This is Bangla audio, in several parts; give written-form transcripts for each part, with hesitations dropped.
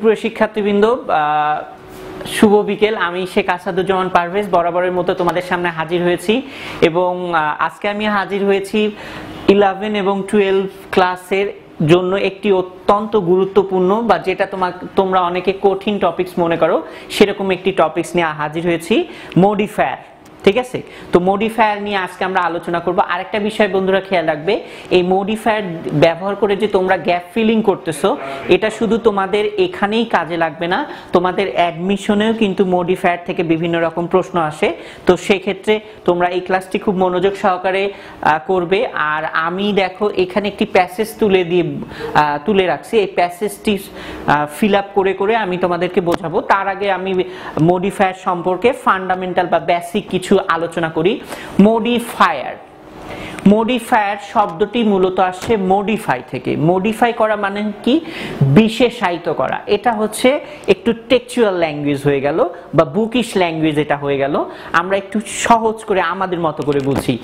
প্রিয় শিক্ষার্থীবৃন্দ, শুভ বিকেল। আমি শেখ আসাদুজ্জামান পারভেজ বরাবরের মতো তোমাদের সামনে হাজির হয়েছি এবং আজকে আমি হাজির হয়েছি 11 এবং 12 ক্লাসের জন্য একটি অত্যন্ত গুরুত্বপূর্ণ বা যেটা তোমরা অনেকে কঠিন টপিকস মনে করো সেরকম একটি টপিকস নিয়ে হাজির হয়েছি, মডিফায়ার। ঠিক আছে, তো মডিফায়ার নিয়ে আজকে আমরা আলোচনা করব। আরেকটা বিষয় বন্ধুরা খেয়াল রাখবে, এই মডিফায়ার ব্যবহার করে যে তোমরা গ্যাপ ফিলিং করতেছো এটা শুধু তোমাদের এখানেই কাজে লাগবে না, তোমাদের অ্যাডমিশনেও কিন্তু মডিফায়ার থেকে বিভিন্ন রকম প্রশ্ন আসে। তো সেই ক্ষেত্রে তোমরা এই ক্লাসটি খুব মনোযোগ সহকারে করবে। আর আমি দেখো এখানে একটি প্যাসেজ তুলে রাখছি, এই প্যাসেজটি ফিল আপ করে করে আমি তোমাদেরকে বোঝাবো। তার আগে আমি মডিফায়ার সম্পর্কে ফান্ডামেন্টাল বা বেসিক কিছু আলোচনা করি। মডিফায়ার শব্দটি মূলত আসছে মডিফাই থেকে। মডিফাই করা মানে কি? বিশেষায়িত করা। এটা হচ্ছে একটু টেক্সচুয়াল ল্যাঙ্গুয়েজ হয়ে গেল বা বুকিশ ল্যাঙ্গুয়েজ এটা হয়ে গেল। আমরা একটু সহজ করে আমাদের মতো করে বুঝি।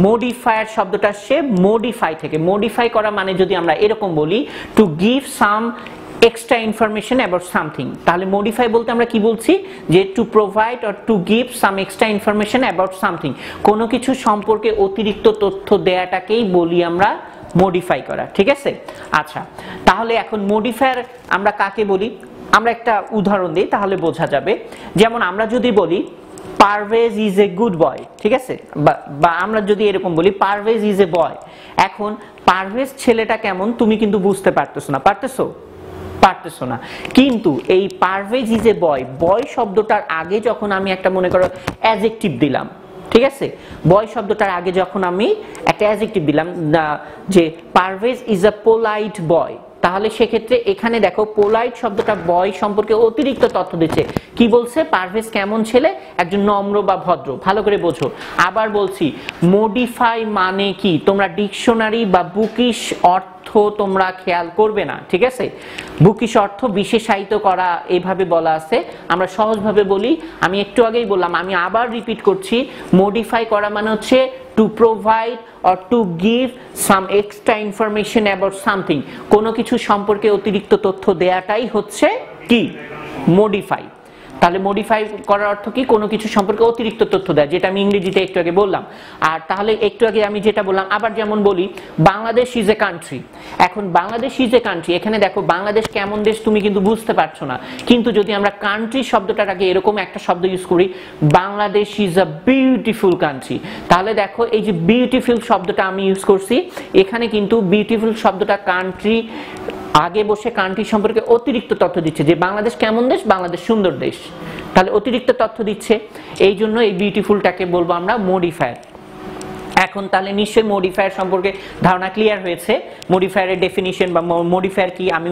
মডিফায়ার শব্দটা আসছে মডিফাই থেকে। মডিফাই করা মানে যদি আমরা এরকম বলি, to give some extra information about something, তাহলে মডিফাই বলতে আমরা কি বলছি? যে to provide or to give some extra information about something, কোনো কিছু সম্পর্কে অতিরিক্ত তথ্য দেয়াটাকেই বলি আমরা মডিফাই করা। ঠিক আছে, আচ্ছা তাহলে এখন মডিফায়ার আমরা কাকে বলি? আমরা একটা উদাহরণ দিই তাহলে বোঝা যাবে। যেমন আমরা যদি বলি Parvez is a good boy, ঠিক আছে, বা আমরা যদি এরকম বলি পারভেজ ইজ এ বয়। এখন পারভেজ ছেলেটা কেমন তুমি কিন্তু বুঝতে পারতেছো না, কিন্তু এই পারভেজ ইজ এ বয়, বয় শব্দটার আগে যখন আমি একটা মনে করো অ্যাডজেক্টিভ দিলাম, ঠিক আছে, বয় শব্দটার আগে যখন আমি একটা অ্যাডজেক্টিভ দিলাম যে পারভেজ ইজ আ পোলাইট বয়, তাহলে সেক্ষেত্রে এখানে দেখো পোলাইট শব্দটা বয় সম্পর্কে অতিরিক্ত তথ্য দিচ্ছে। কি বলছে? পারভেজ কেমন ছেলে? একজন নম্র বা ভদ্র। ভালো করে বোঝো। আবার বলছি, মডিফাই মানে কি? তোমরা ডিকশনারি বা বুকিশ অর্থ তোমরা খেয়াল করবে না, ঠিক আছে। বুকিশ অর্থ বিশেষায়িত করা এইভাবে বলা আছে। আমরা সহজভাবে বলি, আমি একটু আগেই বললাম, আমি আবার রিপিট করছি, মডিফাই করা মানে হচ্ছে to provide or to give some extra information about something, কোনো কিছু সম্পর্কে অতিরিক্ত তথ্য দেয়াটাই হচ্ছে কি? মডিফাই। তাহলে মডিফাই করার অর্থ কি? কোনো কিছু সম্পর্কে অতিরিক্ত তথ্য দেয়, যেটা আমি ইংরেজিতে একটু আগে বললাম। আর তাহলে একটু আগে আমি যেটা বললাম, আবার যেমন বলি বাংলাদেশ ইজ এ কান্ট্রি। এখন বাংলাদেশ ইজ এ কান্ট্রি, এখানে দেখো বাংলাদেশ কেমন দেশ তুমি কিন্তু বুঝতে পারছো না, কিন্তু যদি আমরা কান্ট্রি শব্দটার আগে এরকম একটা শব্দ ইউজ করি, Bangladesh is a beautiful country, তাহলে দেখো এই যে বিউটিফুল শব্দটা আমি ইউজ করছি, এখানে কিন্তু বিউটিফুল শব্দটা কান্ট্রি আগে বসে কান্ট্রি সম্পর্কে অতিরিক্ত তথ্য দিচ্ছে, যে বাংলাদেশ কেমন দেশ? বাংলাদেশ সুন্দর দেশ, তাহলে অতিরিক্ত তথ্য দিচ্ছে। এই জন্য এই বিউটিফুলটাকে বলবো আমরা মডিফায়ার। এখন তাহলে নিশ্চয়ই মডিফায়ার সম্পর্কে ধারণা ক্লিয়ার হয়েছে। মডিফায়ারের ডেফিনিশন বা মডিফায়ার কি আমি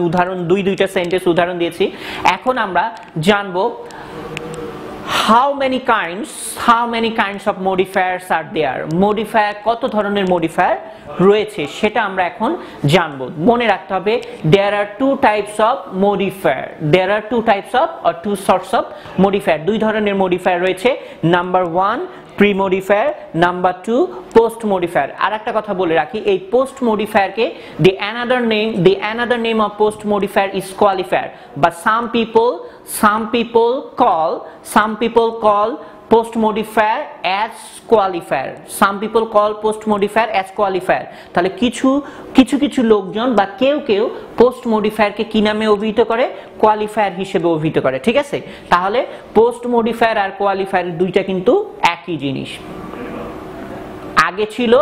দুইটা সেন্টেন্স উদাহরণ দিয়েছি। এখন আমরা জানবো how many kinds of modifiers are there, modifier কত ধরনের মডিফায়ার রয়েছে সেটা আমরা এখন জানবো। মনে রাখতে হবে there are two types of or two sorts of modifier, দুই ধরনের মডিফায়ার রয়েছে। Number 1 pre modifier, number 2 post modifier. আর একটা কথা বলে রাখি, এই পোস্ট মডিফায়ারকে the another name of post modifier is qualifier, but some people call post modifier as qualifier. তাহলে কিছু লোকজন বা কেউ পোস্ট মডিফায়ারকে কি নামে অভিহিত করে? কোয়ালিফায়ার হিসেবে অভিহিত করে, ঠিক আছে। তাহলে পোস্ট মডিফায়ার আর কোয়ালিফায়ার দুইটা কিন্তু একই জিনিস। আগে ছিল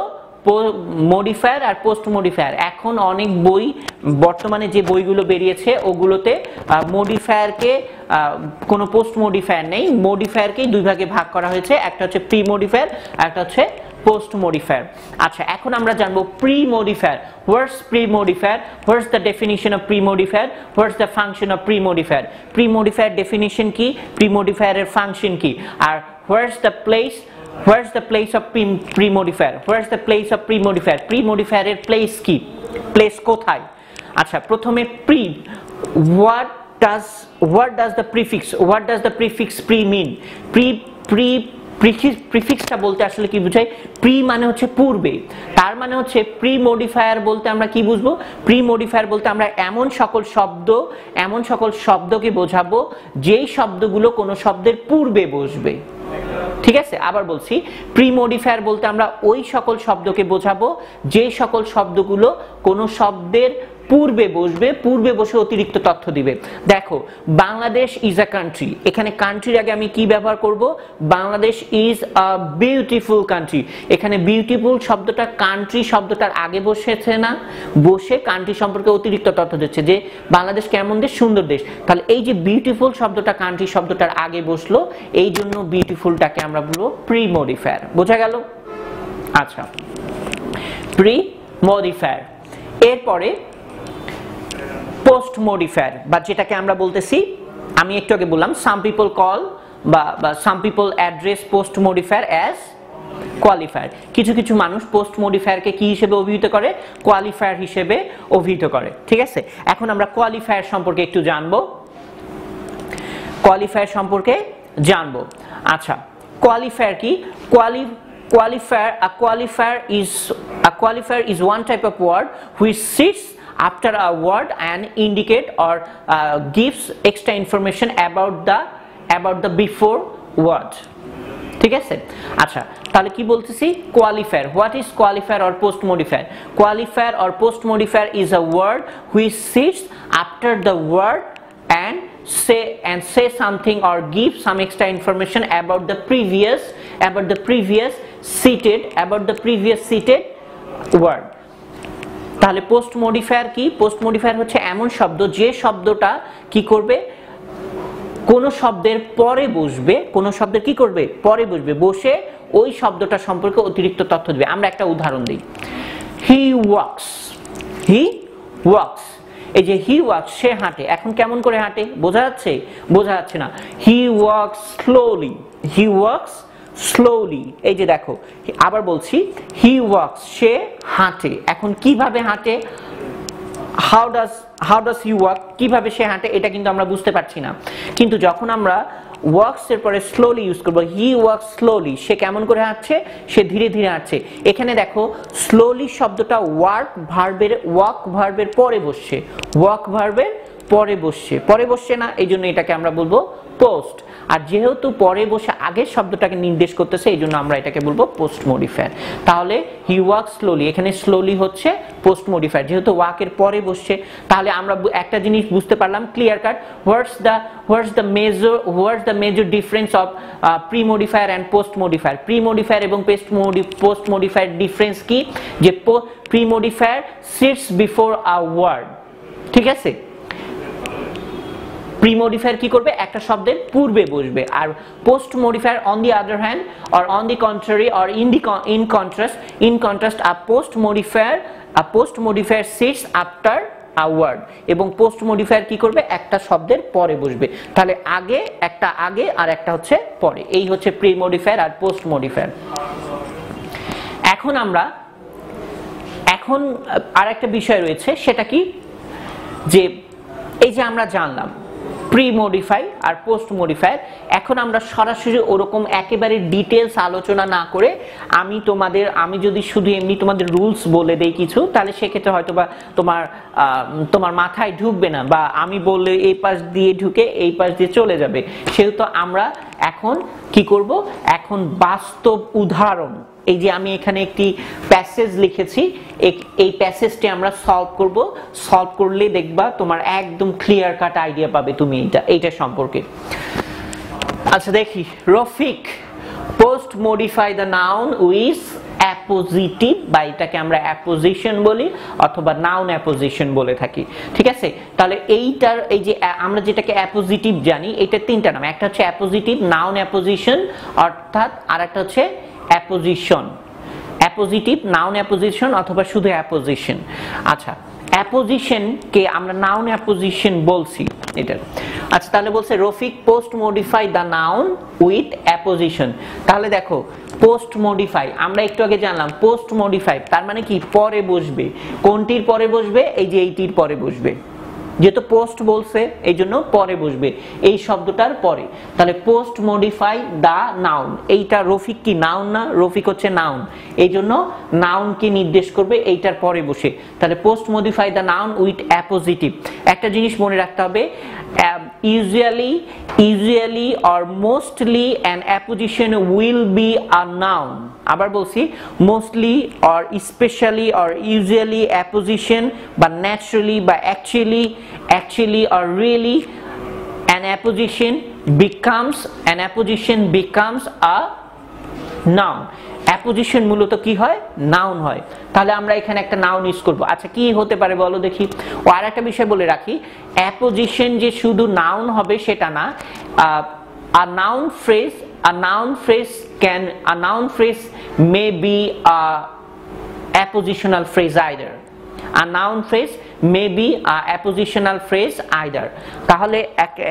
মডিফায়ার আর পোস্ট মডিফায়ার, এখন অনেক বই বর্তমানে যে বইগুলো বেরিয়েছে ওগুলোতে মডিফায়ারকে কোনো পোস্ট মডিফায়ার নেই, মডিফায়ারকেই দুই ভাগে ভাগ করা হয়েছে, একটা হচ্ছে প্রি মডিফায়ার আর একটা হচ্ছে পোস্ট মডিফায়ার। আচ্ছা, এখন আমরা জানবো pre modifier. What's pre modifier? What's the definition of pre modifier? What's the function of pre modifier? Pre modifier definition কি? প্রি মডিফায়ারের ফাংশন কি? আর Where's the place of pre-modifier? Pre-modifier এর place কি? Place কোথায়? আচ্ছা, প্রথমে pre, what does the prefix pre mean? Pre প্রিফিক্সটা বলতে আসলে কি বোঝায়? প্রি মানে হচ্ছে পূর্বে, তার মানে হচ্ছে প্রি মডিফায়ার বলতে আমরা কি বুঝবো? প্রি মডিফায়ার বলতে আমরা এমন সকল শব্দকে বোঝাবো যেই শব্দগুলো কোনো শব্দের পূর্বে বসবে। ঠিক আছে, আবার বলছি, প্রি মডিফায়ার বলতে আমরা ওই সকল শব্দকে বোঝাবো যে সকল শব্দগুলো কোনো শব্দের পূর্বে বসে অতিরিক্ত তথ্য দিবে। দেখো, বাংলাদেশ ইজ আ কান্ট্রি, এখানে কান্ট্রির আগে আমি কি ব্যবহার করব? Bangladesh is a beautiful country. এখানে বিউটিফুল শব্দটা কান্ট্রি শব্দটার আগে বসেছে না, বসে কান্ট্রি সম্পর্কে অতিরিক্ত তথ্য দিচ্ছে যে বাংলাদেশ কেমন দেশ, সুন্দর দেশ। তাহলে এই যে বিউটিফুল শব্দটা কান্ট্রি শব্দটার আগে বসলো, এই জন্য বিউটিফুলটাকে আমরা বলবো প্রি মডিফায়ার। বোঝা গেল? আচ্ছা, প্রি মডিফায়ার। এরপরে পোস্ট মডিফায়ার, বা যেটাকে আমরা বলতেছি, আমি একটু আগে বললাম, সাম পিপল কল বা some people address post modifier as qualifier. কিছু কিছু মানুষ পোস্ট মডিফায়ারকে কি হিসেবে অভিহিত করে? কোয়ালিফায়ার হিসেবে অভিহিত করে। ঠিক আছে, এখন আমরা কোয়ালিফায়ার সম্পর্কে একটু জানবো। কোয়ালিফায়ার সম্পর্কে জানবো। আচ্ছা, কোয়ালিফায়ার কি? Qualifier is one type of word which sits after a word and indicate or gives extra information about the before word. ঠিক আছে, আচ্ছা, তাহলে কি বলতেছি? Qualifier. What is qualifier or post modifier? Qualifier or post modifier is a word which sits after the word and say something or give some extra information about the previous seated word. তাহলে পোস্ট মডিফায়ার কি? পোস্ট মডিফায়ার হচ্ছে এমন শব্দ যে শব্দটা কি করবে? কোন শব্দের পরে বসবে, কোন শব্দের কি করবে? পরে বসবে, বসে ওই শব্দটা সম্পর্কে অতিরিক্ত তথ্য দিবে। আমরা একটা উদাহরণ দিই। হি ওয়াক্স। এই যে হি ওয়াক্স, সে হাঁটে। এখন কেমন করে হাঁটে? বোঝা যাচ্ছে? বোঝা যাচ্ছে না। হি ওয়াক্স স্লোলি। এই যে দেখো, আবার বলছি, হি ওয়াক্স, সে হাঁটে। এখন কিভাবে হাঁটে? হাউ ডাজ হি ওয়াক, কিভাবে সে হাঁটে, এটা কিন্তু আমরা বুঝতে পারছি না। কিন্তু যখন আমরা ওয়াক্স এর পরে স্লোলি ইউজ করব, হি ওয়াক্স স্লোলি, সে কেমন করে হাঁটছে? সে ধীরে ধীরে হাঁটছে। এখানে দেখো, স্লোলি শব্দটা ওয়াক ভার্বের পরে বসছে না, এই জন্য এটাকে আমরা বলবো পোস্ট। আর যেহেতু পরে বসে আগের শব্দটাকে নির্দেশ করতেছে, এই জন্য আমরা এটাকে বলবো পোস্ট মডিফায়ার। তাহলে হি ওয়াক স্লোলি, এখানে স্লোলি হচ্ছে পোস্ট মডিফায়ার, যেহেতু ওয়াকের পরে বসছে। তাহলে আমরা একটা জিনিস বুঝতে পারলাম, clear cut. What's the major difference of pre modifier and post modifier? Pre modifier এবং পোস্ট মডিফায়ার ডিফারেন্স কি? যে pre modifier sits before a word. ঠিক আছে, প্রি মডিফায়ার কি করবে? একটা শব্দের পূর্বে বসবে। আর post modifier on the other hand or on the contrary or in contrast a post modifier sits after a word. এবং পোস্ট মডিফায়ার কি করবে? একটা শব্দের পরে বসবে। তাহলে একটা আগে আর একটা হচ্ছে পরে। এই হচ্ছে প্রি মডিফায়ার আর পোস্ট মডিফায়ার। এখন আর একটা বিষয় রয়েছে, সেটা কি? যে এই যে আমরা জানলাম প্রি মডিফাই আর পোস্ট মডিফায়ার, এখন আমরা সরাসরি ওরকম একেবারে ডিটেলস আলোচনা না করে আমি যদি শুধু এমনি তোমাদের রুলস বলে দেই কিছু, তাহলে সেক্ষেত্রে হয়তো বা তোমার মাথায় ঢুকবে না, বা আমি বললে এই পাশ দিয়ে ঢুকে এই পাশ দিয়ে চলে যাবে। সেহেতু আমরা এখন কি করব? এখন বাস্তব উদাহরণ, এই যে আমি এখানে একটি প্যাসেজ লিখেছি, এই প্যাসেজটি আমরা সলভ করলে দেখবা তোমার একদম ক্লিয়ার কাট আইডিয়া পাবে তুমি এইটা সম্পর্কে। আচ্ছা দেখি, Rafiq post modify the noun with appositive, বা এটাকে আমরা অ্যাপোজিশন বলি অথবা নাউন অ্যাপোজিশন বলে থাকি। ঠিক আছে, তাহলে এই যে আমরা যেটাকে অ্যাপোজিটিভ জানি, এটা তিনটা নাম। একটা হচ্ছে অ্যাপোজিটিভ, নাউন অ্যাপোজিশন, অর্থাৎ আর একটা হচ্ছে অ্যাপোজিশন, অ্যাপোজিটিভ, নাউন অ্যাপোজিশন অথবা শুধু অ্যাপোজিশন। আচ্ছা, অ্যাপোজিশন কে আমরা নাউন অ্যাপোজিশন বলছি এটা। আচ্ছা, তাহলে বলছে Rafiq post modify the noun with apposition. তাহলে দেখো, পোস্ট মডিফাই আমরা একটু আগে জানলাম, পোস্ট মডিফাই তার মানে কি? পরে বসবে। কোনটির পরে বসবে? এই যে এইটির পরে বসবে। যেহেতু পোস্ট বলছে এই জন্য পরে বসবে এই শব্দটার পরে। তাহলে পোস্ট মডিফাই দা নাউন, এইটা রফিক কি নাউন না? রফিক হচ্ছে নাউন, এই জন্য নাউনকে নির্দেশ করবে এইটার পরে বসে। তাহলে post modify the noun with appositive. একটা জিনিস মনে রাখতে হবে, usually or mostly an apposition will be a noun। আবার বলছি, mostly or especially or usually apposition বা naturally বা actually or really an apposition becomes a noun। Apposition মূলত কি হয়? নাউন হয়। তাহলে আমরা এখানে একটা নাউন ইউজ করব। আচ্ছা কি হতে পারে বলো দেখি। ও আর একটা বিষয় বলে রাখি, অ্যাপোজিশন যে শুধু নাউন হবে সেটা না। a noun phrase may be a appositional phrase either। a noun phrase may be a appositional phrase either। তাহলে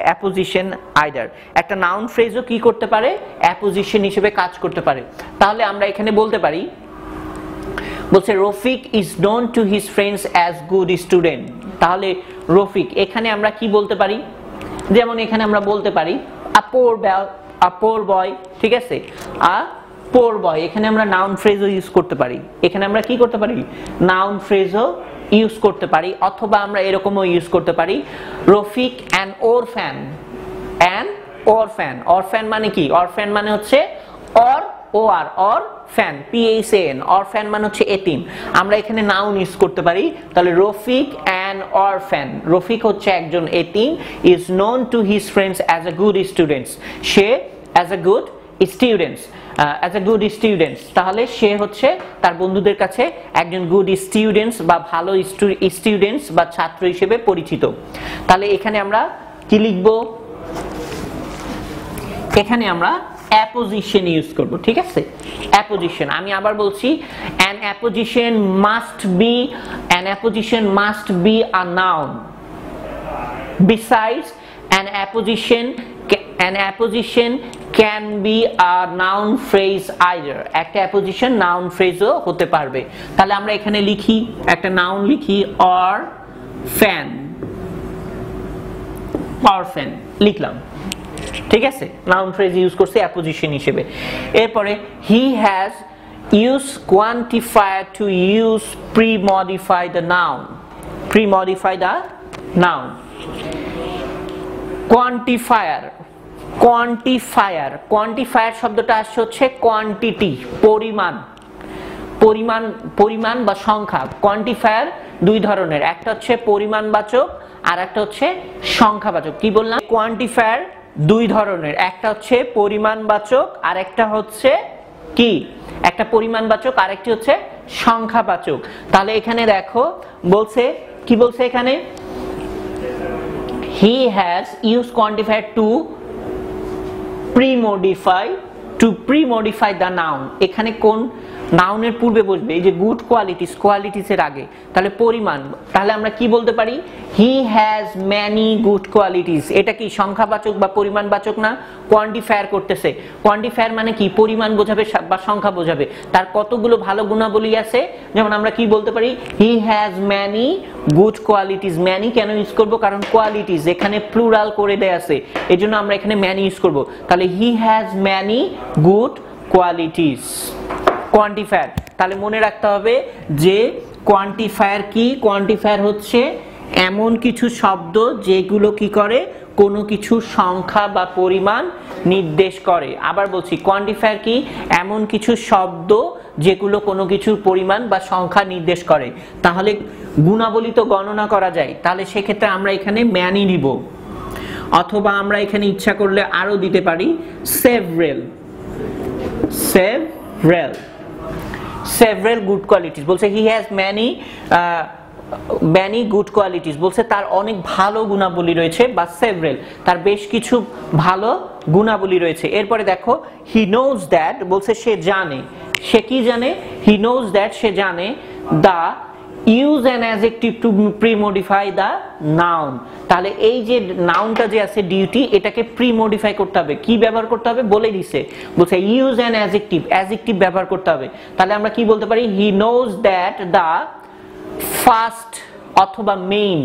অ্যাপোজিশন either একটা নাউন ফ্রেজও কি করতে পারে? অ্যাপোজিশন হিসেবে কাজ করতে পারে। তাহলে আমরা এখানে বলতে পারি, বলছে Rafiq is known to his friends as good student। তাহলে রফিক, এখানে আমরা কি বলতে পারি? যেমন এখানে আমরা বলতে পারি a poor boy, ঠিক আছে, a poor boy। এখানে আমরা নাউন ফ্রেজও ইউজ করতে পারি। এখানে আমরা কি করতে পারি? নাউন ফ্রেজও ইউজ করতে পারি। অথবা আমরা এরকমও ইউজ করতে পারি, রফিক an orphan মানে কি? অরফ্যান মানে হচ্ছে orphan orphan মানে হচ্ছে এতিম। আমরা এখানে নাউন ইউজ করতে পারি। তাহলে রফিক an orphan, রফিক হচ্ছে একজন এতিম, is known to his friends as a good student। Say as a good students, তাহলে সে হচ্ছে তার বন্ধুদের কাছে একজন গুড স্টুডেন্টস বা ভালো স্টুডেন্টস বা ছাত্র হিসেবে পরিচিত। তাহলে এখানে আমরা কি লিখব? এখানে আমরা অ্যাপোজিশন ইউজ করব, ঠিক আছে। অ্যাপোজিশন, আমি আবার বলছি, an apposition must be a noun। Besides, an apposition can be a noun phrase either। একটা অ্যাপোজিশন নাউন ফ্রেজও হতে পারবে। তাহলে আমরা এখানে লিখি, একটা নাউন লিখি orphan লিখলাম, ঠিক আছে। নাউন ফ্রেজ ইউজ করছে অ্যাপোজিশন হিসেবে। এরপরে he has used quantifier to use pre-modify the noun। Quantifier শব্দটা আসছে হচ্ছে কোয়ান্টিটি, পরিমাণ বা সংখ্যা। কোয়ান্টিফায়ার দুই ধরনের, একটা হচ্ছে পরিমাণবাচক আর একটা হচ্ছে সংখ্যাবাচক। কি বললাম? কোয়ান্টিফায়ার দুই ধরনের, একটা হচ্ছে পরিমাণবাচক আর একটা হচ্ছে কি? একটা পরিমাণবাচক আর একটি হচ্ছে সংখ্যাবাচক। তাহলে এখানে দেখো বলছে, কি বলছে এখানে? he has used quantifier to pre-modify the noun। এখানে কোন নাউনের পূর্বে বসবে? এই যে গুড কোয়ালিটিস এর আগে। তাহলে পরিমাণ, তাহলে আমরা কি বলতে পারি? he has many good qualities। এটা কি সংখ্যাবাচক বা পরিমাণবাচক না? কোয়ান্টিফায়ার করতেছে। কোয়ান্টিফায়ার মানে কি? পরিমাণ বোঝাবে বা সংখ্যা বোঝাবে। তার কতগুলো ভালো গুণাবলী আছে। যেমন আমরা কি বলতে পারি? he has many good qualities। many কেন ইউজ করব? কারণ কোয়ালিটিস এখানে প্লুরাল করে দেয়া আছে, এজন্য আমরা এখানে many ইউজ করব। তাহলে he has many good qualities। Quantifier, তাহলে মনে রাখতে হবে যে কোয়ান্টিফায়ার কি? কোয়ান্টিফায়ার হচ্ছে এমন কিছু শব্দ যেগুলো কি করে? কোনো কিছু সংখ্যা বা পরিমাণ নির্দেশ করে। আবার বলছি, কোয়ান্টিফায়ার কি? এমন কিছু শব্দ যেগুলো কোনো কিছুর পরিমাণ বা সংখ্যা নির্দেশ করে। তাহলে গুণাবলী তো গণনা করা যায়, তাহলে সেক্ষেত্রে আমরা এখানে ম্যানি নিব, অথবা আমরা এখানে ইচ্ছা করলে আরো দিতে পারি several good qualities। বলছে he has many good qualities, বলছে তার অনেক ভালো গুণাবলী রয়েছে, বা several তার বেশ কিছু ভালো গুণাবলী রয়েছে। এরপরে দেখো he knows that, বলছে সে জানে। সে কি জানে? he knows that সে জানে the use an adjective to pre-modify the noun। তাহলে এই যে নাউনটা যে আছে ডিউটি, এটাকে প্রি-মডিফাই করতে হবে। কি ব্যবহার করতে হবে বলে দিছে, বলছে use an adjective ব্যবহার করতে হবে। তাহলে আমরা কি বলতে পারি? he knows that the first অথবা মেইন,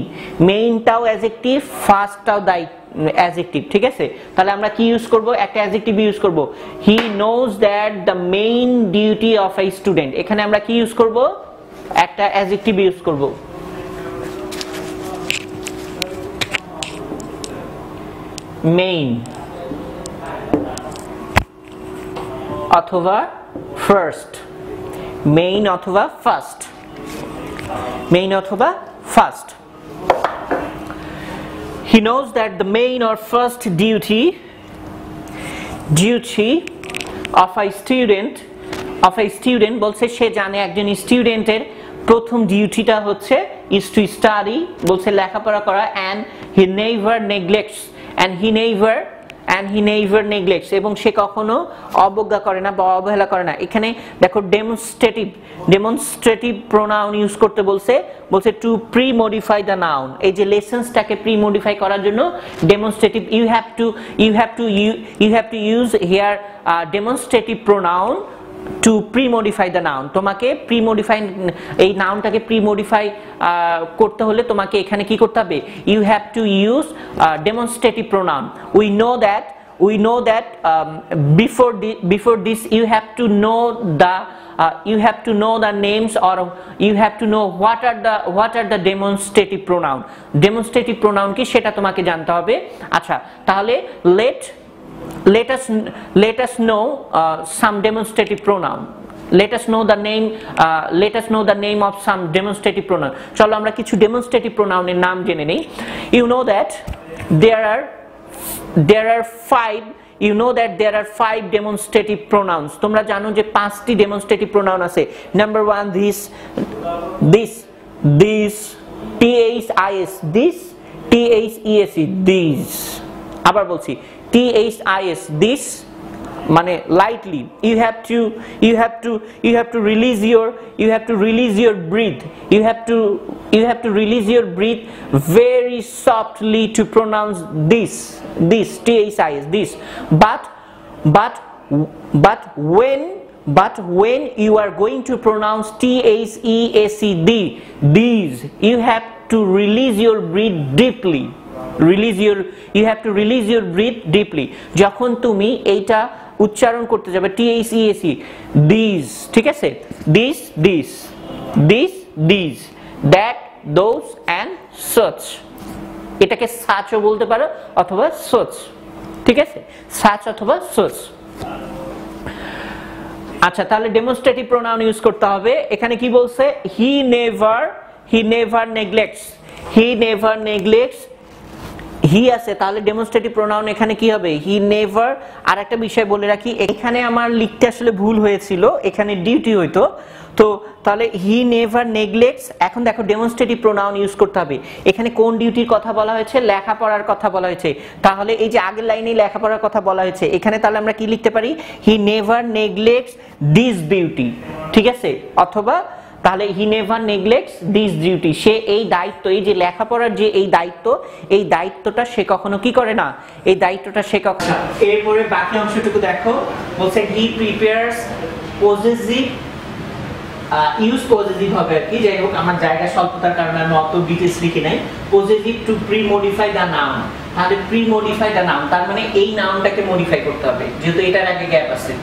মেইনটাও অ্যাডজেক্টিভ, ফার্স্টটাও অ্যাডজেক্টিভ, ঠিক আছে? তাহলে আমরা কি ইউজ করব? একটা অ্যাডজেক্টিভ ইউজ করব, he knows that the main duty of a student. এখানে আমরা কি ইউজ করব? একটা অ্যাডজেক্টিভ ইউজ করব, মেইন অথবা ফার্স্ট, মেইন অথবা ফার্স্ট, মেইন অথবা first. He knows that the main or first duty of a student বলছে সে জানে একজন স্টুডেন্টের প্রথম ডিউটিটা হচ্ছে is to study, বলছে লেখাপড়া করা, and he never neglects এবং সে কখনো অবজ্ঞা করে না বা অবহেলা করে না। এখানে দেখো ডেমনস্ট্রেটিভ প্রোনাউন ইউজ করতে বলছে to pre modify the noun. এই যে লেসেন্সটাকে প্রি মডিফাই করার জন্য demonstrative you have to use here demonstrative pronoun to pre modify the noun. তোমাকে প্রি মডিফাই, এই নাউনটাকে প্রি মডিফাই করতে হলে তোমাকে এখানে কি করতে হবে? You have to use demonstrative pronoun. we know that before this you have to know the names, or you have to know what are the demonstrative pronoun কি সেটা তোমাকে জানতে হবে। আচ্ছা, তাহলে let us know some demonstrative pronoun. Let us know the name of some demonstrative pronoun. চলো আমরা কিছু demonstrative pronoun এর নাম জেনে নেই। You know that there are five demonstrative pronouns. তোমরা জানো যে 5টি demonstrative pronoun আছে। Number 1, this, these, this, this, these। আবার বলছি, this, this মানে lightly, you have to release your breath, you have to release your breath very softly to pronounce this this, this. But when you are going to pronounce these, you have to release your breath deeply, you have to release your breath deeply। যখন তুমি এইটা উচ্চারণ করতে যাবে THEAC, these, ঠিক আছে? this, that, those and such। এটাকে such ও বলতে পারো অথবা such, ঠিক আছে? such অথবা such। আচ্ছা, তাহলে ডেমনস্ট্রেটিভ প্রোনাউন ইউজ করতে হবে। এখানে কি বলছে? he never neglects, হি আছে, তাহলে ডেমনস্ট্রেটিভ প্রোনাউন এখানে কি হবে? He never. আর একটা বিষয় বলে রাখি, এখানে আমার লিখতে আসলে ভুল হয়েছিল, এখানে ডিউটি হইতো, তো তাহলে হি নেভার নেগলেক্টস। এখন দেখো ডেমনস্ট্রেটিভ প্রোনাউন ইউজ করতে হবে। এখানে কোন ডিউটির কথা বলা হয়েছে? লেখাপড়ার কথা বলা হয়েছে। তাহলে এই যে আগের লাইনে লেখাপড়ার কথা বলা হয়েছে, এখানে তাহলে আমরা কি লিখতে পারি? He never neglects this duty, ঠিক আছে? অথবা তাহলে he never neglects this duty, সে এই দায়িত্ব, এই যে লেখাপড়ার যে এই দায়িত্বটা সে কখনো কি করে না, এই দায়িত্বটা সে কখনো। এরপরে বাকি অংশটুকু দেখো, বলছে he prepares possessive, use possessive হবে আর কি, যাই হোক আমার জায়গা স্বল্পতার কারণে আমি অত ডিটেইলস লিখি নাই। Possessive to pre modify the noun, তাহলে প্রি মডিফাই দ্য নাউন তার মানে এই নাউনটাকে মডিফাই করতে হবে, যেহেতু এটার আগে গ্যাপ আছে।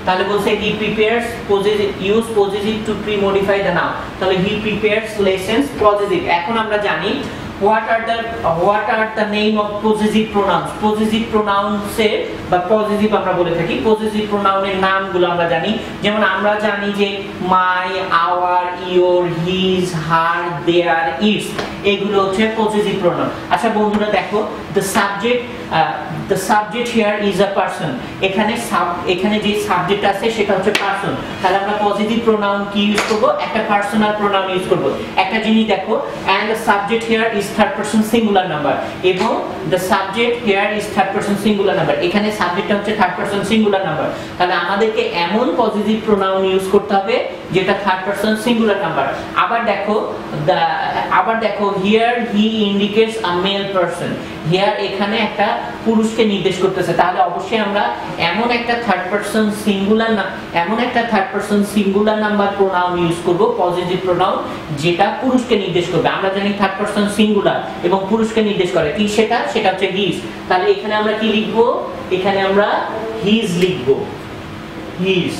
তাহলে বলছে he prepares possessive, use possessive to pre modify the noun, তাহলে হি প্রিপেয়ারস লেসনস পজেসিভ। এখন আমরা জানি what are the name of possessive pronouns, possessive pronouns এর বা পজেসিভ আমরা বলে থাকি, পজেসিভ প্রোনাউনের নামগুলো আমরা জানি। যেমন আমরা জানি যে my, our, your, his, her, their, its, এগুলো হচ্ছে পজেসিভ প্রোনাউন। আচ্ছা বন্ধুরা দেখো, the subject here is a person, এখানে যে সাবজেক্ট আছে সেটা হচ্ছে পারসন, তাহলে আমরা পজিটিভ প্রোনাউন কি ইউজ করব? একটা পার্সোনাল প্রোনাউন ইউজ করব। একটা জিনিস দেখো, and the subject here is third person singular number, এবং the subject here is third person singular number, এখানে সাবজেক্টটা হচ্ছে থার্ড পারসন সিঙ্গুলার নাম্বার। তাহলে আমাদেরকে এমন পজিটিভ প্রোনাউন ইউজ করতে হবে যেটা থার্ড পারসন সিঙ্গুলার নাম্বার। আবার দেখো here he indicates a male person, here এখানে একটা পুরুষকে নির্দেশ করতেছে, তাহলে অবশ্যই আমরা এমন একটা third person singular number pronoun use করব, পজিটিভ প্রোনাউন, যেটা পুরুষকে নির্দেশ করবে। আমরা জানি থার্ড পারসন সিঙ্গুলার এবং পুরুষকে নির্দেশ করে, কি সেটা হচ্ছে হিজ। তাহলে এখানে আমরা কি লিখব, এখানে আমরা হিজ লিখব, হিজ।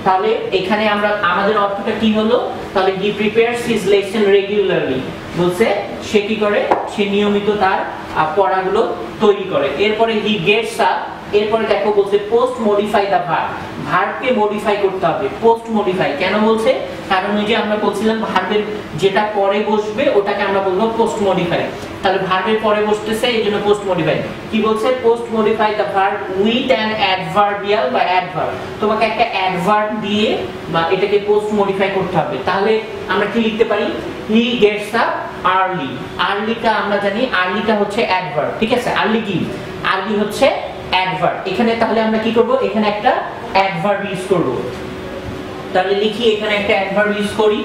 তাহলে এখানে আমরা আমাদের অর্থটা কি হলো, তাহলে হি প্রিপেয়ারস হিজ লেসন রেগুলারলি, বলছে সে কি করে, সে নিয়মিত তার পড়াগুলো তৈরি করে। এরপরে হি গেটস আপ, এরপরে দেখো বলছে পোস্ট মডিফাই দা ভার্ব, ভার্বকে মডিফাই করতে হবে। পোস্ট মডিফাই কেন বলছে, কারণ ওই যে আমরা বলছিলাম ভার্বের যেটা পরে বসবে ওটাকে আমরা বলবো পোস্ট মডিফাই। তাহলে ভার্বের পরে বসতেছে এইজন্য পোস্ট মডিফাই। কি বলছে, post modify the verb with an adverbial বা অ্যাডভার্ব, তোমাকে একটা অ্যাডভার্ব দিয়ে বা এটাকে পোস্ট মডিফাই করতে হবে। তাহলে আমরা কি লিখতে পারি, হি গেটস আপ আর্লি, আর্লিটা আমরা জানি আর্লিটা হচ্ছে অ্যাডভার্ব, ঠিক আছে। আর্লি কি, আর্লি হচ্ছে অ্যাডভার্ব। এখানে তাহলে আমরা কি করব, এখানে একটা অ্যাডভার্ব ইউজ করব। তাহলে লিখি এখানে একটা অ্যাডভার্ব ইউজ করি,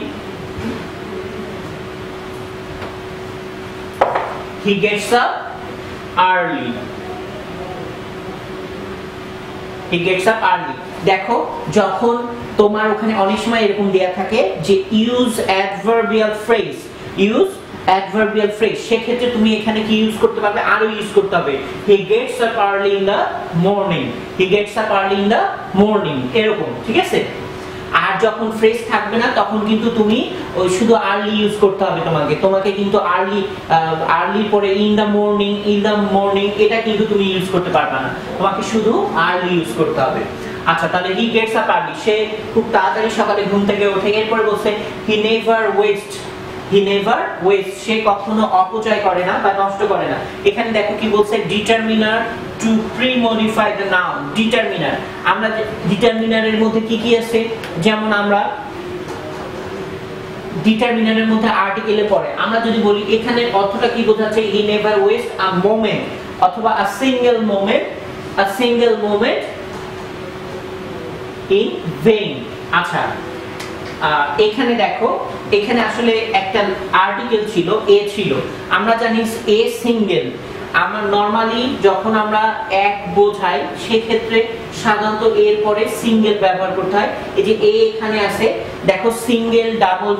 he gets up early, he gets up early। দেখো যখন তোমার ওখানে অনেক সময় এরকম দেয়া থাকে যে use adverbial phrase, use adverbial phrase, সেক্ষেত্রে তুমি এখানে কি ইউজ করতে পারবে, আরো ইউজ করতে হবে, he gets up early in the morning, he gets up early in the morning, এরকম, ঠিক আছে। আর যখন ফ্রেজ থাকবে না তখন কিন্তু তুমি ওই শুধু আর্লি ইউজ করতে হবে, তোমাকে কিন্তু আর্লি পরে ইন দা মর্নিং এটা কিন্তু তুমি ইউজ করতে পারবে না, তোমাকে শুধু আর্লি ইউজ করতে হবে। আচ্ছা, তাহলে হি গেটস আপ আর্লি, সে খুব তাড়াতাড়ি সকালে ঘুম থেকে ওঠে। এরপরে বলছে হি নেভার ওয়েস্ট, সে কখনো অপচয় করে না বা নষ্ট করে না। এখানে দেখো কি বলছে, determiner to pre modify the noun, determiner. আমরা ডিটারমিনারের মধ্যে কি কি আছে, যেমন আমরা ডিটারমিনারের মধ্যে আর্টিকেলে পড়ে আমরা যদি বলি এখানে অর্থটা কি বোঝাচ্ছে, he never waste a moment অথবা a single moment in vain. আচ্ছা, এখানে দেখো, এখানে আসলে একটা আর্টিকেল ছিল, এ ছিল, আমরা জানি এ সিঙ্গেল। আমরা নরমালি যখন আমরা এক বোঝাই সেক্ষেত্রে সাধারণত এর পরে সিঙ্গেল ব্যবহার করতে হয়। এই যে এ এখানে আছে দেখো, সিঙ্গেল ডাবল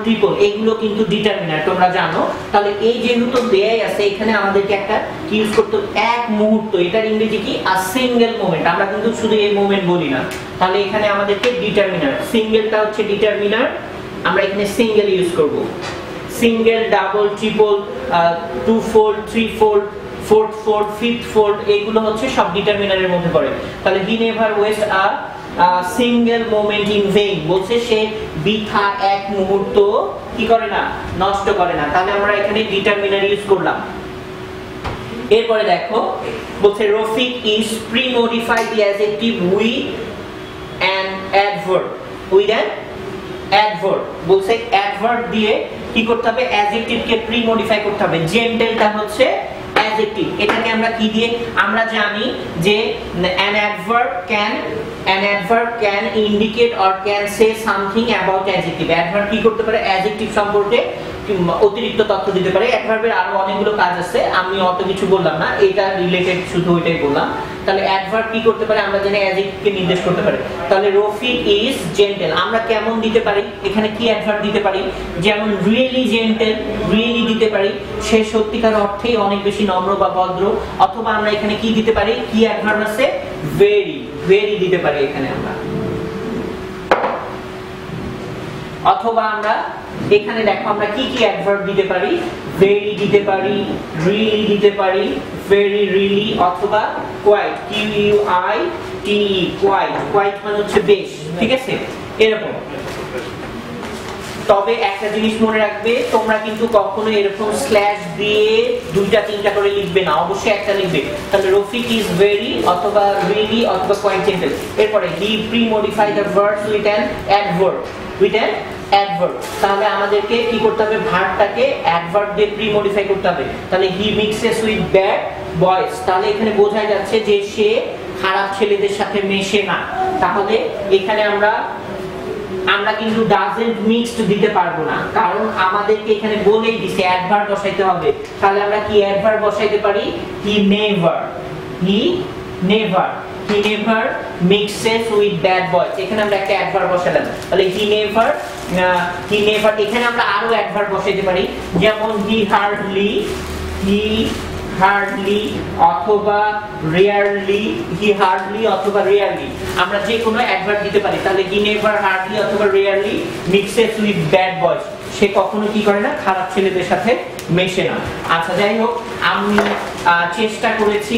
ট্রিপল এগুলো কিন্তু ডিটারমিনার, তোমরা জানো। তাহলে এই যেহেতু দেয়াই আছে এখানে আমাদেরকে একটা কি ইউজ করতে হবে, এক মুহূর্ত, এটার ইংরেজি কি, আ সিঙ্গেল মোমেন্ট। আমরা কিন্তু শুধু এই মোমেন্ট বলি না, তাহলে এখানে আমাদেরকে ডিটারমিনার, সিঙ্গেলটা হচ্ছে ডিটারমিনার, আমরা এখানে সিঙ্গেল ইউজ করব। Single, double, triple, two fold, three fold, fourth fold, fifth fold, এগুলো হচ্ছে সব ডিটারমিনারের মধ্যে পড়ে। তাহলে he never waste a single moment in vain, বলছে সে বৃথা এক মুহূর্ত কি করে না, নষ্ট করে না। তাহলে আমরা এখানে ডিটারমিনার ইউজ করলাম। এরপরে দেখো বলছে Rafiq is pre-modify the adjective with an adverb, বলছে অ্যাডভার্ব দিয়ে কি করতে হবে, অ্যাডজেক্টিভকে প্রি-মডিফাই করতে হবে। জেন্টেলটা হচ্ছে অ্যাডজেক্টিভ, এটাকে আমরা কি দিয়ে, আমরা জানি যে an adverb can indicate or can say something about adjective। Adverb কি করতে পারে, অ্যাডজেক্টিভ সম্পর্কে অতিরিক্ত তথ্য দিতে পারে। অ্যাডভার্বের আরো অনেকগুলো কাজ আছে, আমি অত কিছু বললাম না, এটা রিলেটেড শুধু ওইটাই বললাম। তাহলে অ্যাডভার্ব কি করতে পারে, আমরা জানি অ্যাডজেক্টিভকে নির্দেশ করতে পারে। তাহলে রফিক ইজ জেন্টেল, আমরা কেমন দিতে পারি, এখানে কি অ্যাডভার্ব দিতে পারি, যেমন রিয়েলি জেন্টেল, রিয়েলি দিতে পারি, সে সত্যিকার অর্থেই অনেক বেশি নম্র বা ভদ্র। অথবা আমরা এখানে কি দিতে পারি, কি অ্যাডভার্ব আছে, ভেরি দিতে পারি এখানে আমরা। অথবা আমরা এখানে দেখো আমরা কি কি অ্যাডভার্ব দিতে পারি, ভেরি দিতে পারি, রিয়েলি দিতে পারি, ভেরি রিয়েলি, অথবা কোয়াইট, QUITE, কোয়াইট মানে হচ্ছে বেশ, ঠিক আছে, এরকম। তবে একটা জিনিস মনে রাখবে, তোমরা কিন্তু কখনো এরকম স্ল্যাশ দিয়ে দুইটা তিনটা করে লিখবে না, অবশ্যই একটা লিখবে। তাহলে রফিক ইজ ভেরি অথবা রিয়েলি অথবা কোয়াইট জেন্টেল। এরপরে he pre modify the verbs with an adverb, তাহলে আমাদেরকে কি করতে হবে, ভার্বটাকে অ্যাডভার্ব দিয়ে প্রি-মডিফাই করতে হবে। তাহলে হি মিক্সেস উইথ ব্যাড বয়েজ, তাহলে এখানে বোঝা যাচ্ছে যে সে খারাপ ছেলেদের সাথে মেশে না, তাহলে এখানে আমরা কিন্তু ডাজন্ট মিক্সড দিতে পারবো না, কারণ আমাদেরকে এখানে বলেই দিছে অ্যাডভার্ব বসাইতে হবে। তাহলে আমরা কি অ্যাডভার্ব বসাইতে পারি? He never mixes with bad boys। এখানে আমরা একটা অ্যাডভার্ব বসালাম, তাহলে হি নেভার এখানে আমরা আরো অ্যাডভার্ব বসাইতে পারি, যেমন হি হার্ডলি অথবা রেয়ারলি, আমরা যে কোনো অ্যাডভার্ব দিতে পারি। তাহলে হি নেভার হার্ডলি অথবা রেয়ারলি মিক্সেস উইথ ব্যাড বয়স, সে কখনো কি করে না, খারাপ ছেলেদের সাথে মেশে না। আচ্ছা, যাই হোক, আমি চেষ্টা করেছি,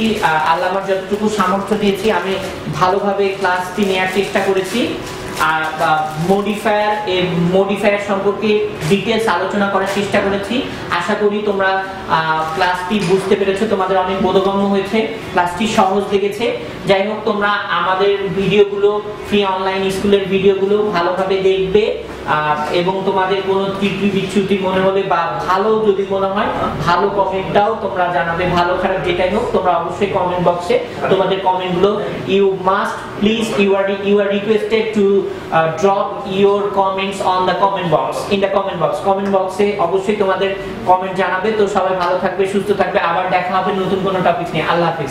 আল্লাহ আমার যতটুকু সামর্থ্য দিয়েছি আমি ভালোভাবে ক্লাসটি নেওয়ার চেষ্টা করেছি। আর মডিফায়ার সম্পর্কে ডিটেইলস আলোচনা করার চেষ্টা করেছি। আশা করি তোমরা ক্লাসটি বুঝতে পেরেছো, তোমাদের অনেক বোধগম্য হয়েছে, ক্লাসটি সহজ লেগেছে। যাই হোক, তোমরা আমাদের ভিডিওগুলো, ফ্রি অনলাইন স্কুলের ভিডিওগুলো ভালোভাবে দেখবে, এবং তোমাদের কোনো ত্রুটি বিচ্যুতি মনে হলে বা ভালো যদি মনে হয়, ভালো কমেন্টটাও তোমরা জানাবে, ভালো খারাপ যেটাই হোক তোমরা অবশ্যই কমেন্ট বক্সে তোমাদের কমেন্টগুলো, you must please, you are requested to drop your comments on the comment box, in the comment box। Comment বক্সে অবশ্যই তোমাদের কমেন্ট জানাবে। তো সবাই ভালো থাকবে, সুস্থ থাকবে, আবার দেখা হবে নতুন কোনো টপিক নিয়ে। আল্লাহ হাফেজ।